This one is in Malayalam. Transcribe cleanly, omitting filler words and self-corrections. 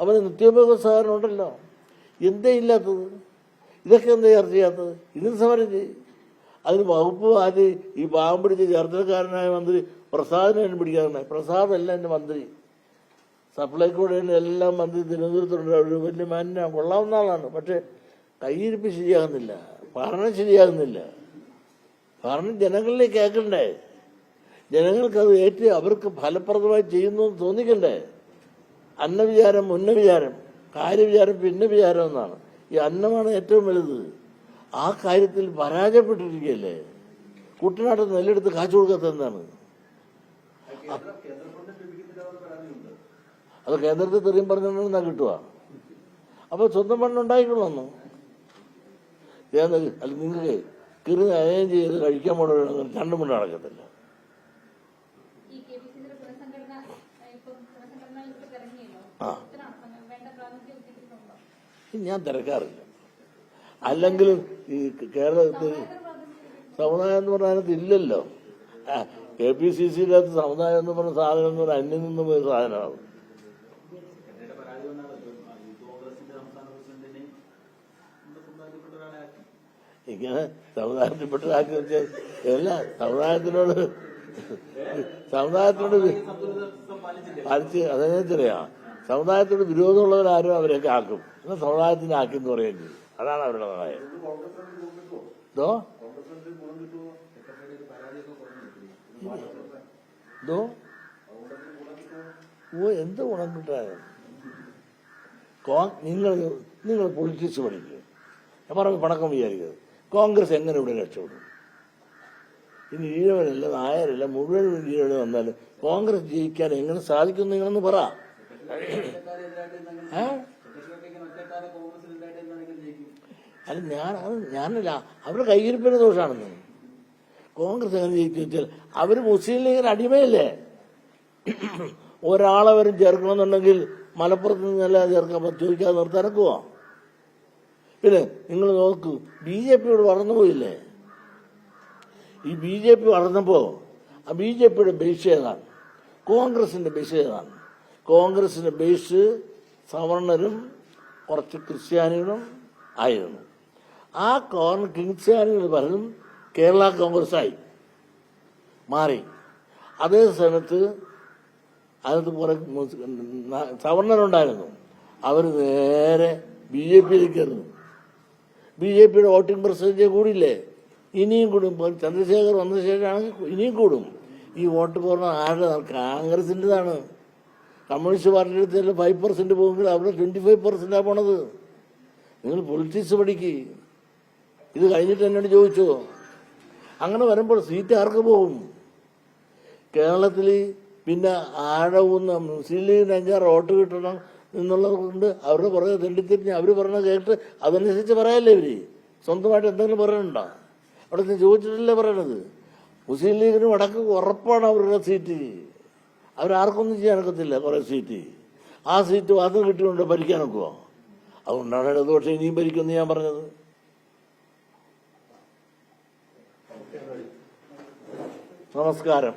അവന് നിത്യോപയോഗ സാധനം ഉണ്ടല്ലോ. എന്തേ ഇല്ലാത്തത്? ഇതൊക്കെ എന്താ ചർച്ച ചെയ്യാത്തത്? ഇതിന് സമരം ചെയ്യും. അതിന് വകുപ്പ് ആര്? ഈ പാവം പിടിച്ച ചർച്ചക്കാരനായ മന്ത്രി പ്രസാദിനെ പിടിക്കാറുണ്ടായി. പ്രസാദല്ല എൻ്റെ മന്ത്രി, സപ്ലൈക്കോടെ എല്ലാം മന്ത്രി തിരുവനന്തപുരത്തുണ്ട്. ഒരു വലിയ മാന്യ കൊള്ളാവുന്ന ആളാണ്. പക്ഷെ കയ്യിരിപ്പ് ശരിയാകുന്നില്ല, ഭരണം ശരിയാകുന്നില്ല. ഭരണം ജനങ്ങളിലേക്ക് കേൾക്കണ്ടേ? ജനങ്ങൾക്കത് ഏറ്റ് അവർക്ക് ഫലപ്രദമായി ചെയ്യുന്നു എന്ന് തോന്നിക്കണ്ടേ? അന്നവിചാരം മുന്നവിചാരം, കാര്യവിചാരം പിന്നെ വിചാരം എന്നാണ്. ഈ അന്നമാണ് ഏറ്റവും വലുത്. ആ കാര്യത്തിൽ പരാജയപ്പെട്ടിരിക്കുകയല്ലേ. കുട്ടനാട്ട് നെല്ലെടുത്ത് കാച്ചു കൊടുക്കാത്ത എന്താണ്? അത് കേന്ദ്രത്തിൽ തെറിയും പറഞ്ഞാൽ കിട്ടുക. അപ്പൊ സ്വന്തം മണ്ണുണ്ടായിക്കൊള്ളു. അല്ല, നിങ്ങൾക്ക് കിറി അയയം ചെയ്ത് കഴിക്കാൻ പോണ രണ്ടും മണ്ണ് നടക്കത്തില്ല. ഞാൻ തിരക്കാറില്ല. അല്ലെങ്കിലും ഈ കേരളത്തിൽ സമുദായം എന്ന് പറഞ്ഞാൽ ഇല്ലല്ലോ. KPCC-യിനകത്ത് സമുദായം എന്ന് പറഞ്ഞ സാധനം എന്ന് പറഞ്ഞാൽ അന്യം നിന്ന് പോയ സാധനമാണ്. ഇങ്ങനെ സമുദായത്തിൽപ്പെട്ടതാക്കി വെച്ചാൽ എല്ലാ സമുദായത്തിനോട് പാലിച്ച് അതെന്നറിയാം. സമുദായത്തോട് വിരോധമുള്ളവരാരും അവരെയൊക്കെ ആക്കും. എന്നാൽ സമുദായത്തിനെ ആക്കി എന്ന് പറയുകയും ചെയ്യും. അതാണ് അവരുടെ നയം. എന്ത് ഗുണം കിട്ടാൻ? നിങ്ങൾ പൊളിറ്റിക്സ് പഠിക്കുക. ഞാൻ പറഞ്ഞു പണക്കം വിചാരിക്കുന്നത്. കോൺഗ്രസ് എങ്ങനെ ഇവിടെ രക്ഷപ്പെടും? ഇനി ഈഴവനല്ല, നായരല്ല, മുഴുവൻ ഈഴവന് വന്നാലും കോൺഗ്രസ് ജയിക്കാൻ എങ്ങനെ സാധിക്കും നിങ്ങളൊന്ന് പറ. അല്ല, ഞാനല്ല, അവരുടെ കൈയിരിപ്പിന്റെ ദോഷമാണെന്ന്. കോൺഗ്രസ് എങ്ങനെ ജയിക്കും വെച്ചാൽ അവർ മുസ്ലിം ലീഗിന് അടിമയല്ലേ. ഒരാളവരും ചേർക്കണമെന്നുണ്ടെങ്കിൽ മലപ്പുറത്ത് നിന്നല്ല ചേർക്കാൻ ചോദിക്കാതെ നിർത്തിറക്കുവോ? പിന്നെ നിങ്ങൾ നോക്കൂ, BJP ഇവിടെ വളർന്നു പോയില്ലേ? ഈ BJP വളർന്നപ്പോ ആ BJPയുടെ ബേസ് ഏതാണ്? കോൺഗ്രസിന്റെ ബേസ് ഏതാണ്? കോൺഗ്രസിന്റെ ബേസ് സവർണരും കുറച്ച് ക്രിസ്ത്യാനികളും ആയിരുന്നു. ആ ക്രിസ്ത്യാനികൾ പലരും കേരള കോൺഗ്രസ്സായി മാറി. അതേ സമയത്ത് അതിനകത്ത് കുറെ സവർണരുണ്ടായിരുന്നു. അവർ നേരെ BJP-യിലേക്കായിരുന്നു. BJP-യുടെ വോട്ടിംഗ് പെർസെന്റേജ് കൂടിയില്ലേ? ഇനിയും കൂടും. ചന്ദ്രശേഖർ വന്ന ശേഷമാണെങ്കിൽ ഇനിയും കൂടും. ഈ വോട്ട് പോകുന്ന ആരുടെ? കോൺഗ്രസിൻ്റെതാണ്. കമ്മ്യൂണിസ്റ്റ് പാർട്ടിയുടെ 5% പോകുമെങ്കിൽ അവിടെ 25%-ആണ് പോണത്. നിങ്ങൾ പൊളിറ്റിക്സ് പഠിക്ക്. ഇത് കഴിഞ്ഞിട്ട് എന്നോട് ചോദിച്ചോ? അങ്ങനെ വരുമ്പോൾ സീറ്റ് ആർക്ക് പോകും? കേരളത്തിൽ പിന്നെ ആഴവുന്ന മുസ്ലിം ലീഗിന് 5-6 വോട്ട് കിട്ടണം എന്നുള്ളതുകൊണ്ട് അവരുടെ പുറകെ തെണ്ടിത്തിരിഞ്ഞ് അവർ പറഞ്ഞ കേട്ട് അതനുസരിച്ച് പറയാല്ലേ ഇവര്. സ്വന്തമായിട്ട് എന്തെങ്കിലും പറയാനുണ്ടോ? അവിടെ ചോദിച്ചിട്ടല്ലേ പറയണത്. മുസ്ലിം ലീഗിന് വടക്ക് ഉറപ്പാണ് അവരുടെ സീറ്റ്. അവരാർക്കൊന്നും ചെയ്യാനൊക്കത്തില്ല. കുറെ സീറ്റ്, ആ സീറ്റ് മാത്രം കിട്ടിക്കൊണ്ട് ഭരിക്കാനൊക്കുമോ? അതുകൊണ്ടാണ് ഇടതുപക്ഷം ഇനിയും ഭരിക്കുമെന്ന് ഞാൻ പറഞ്ഞത്. നമസ്കാരം.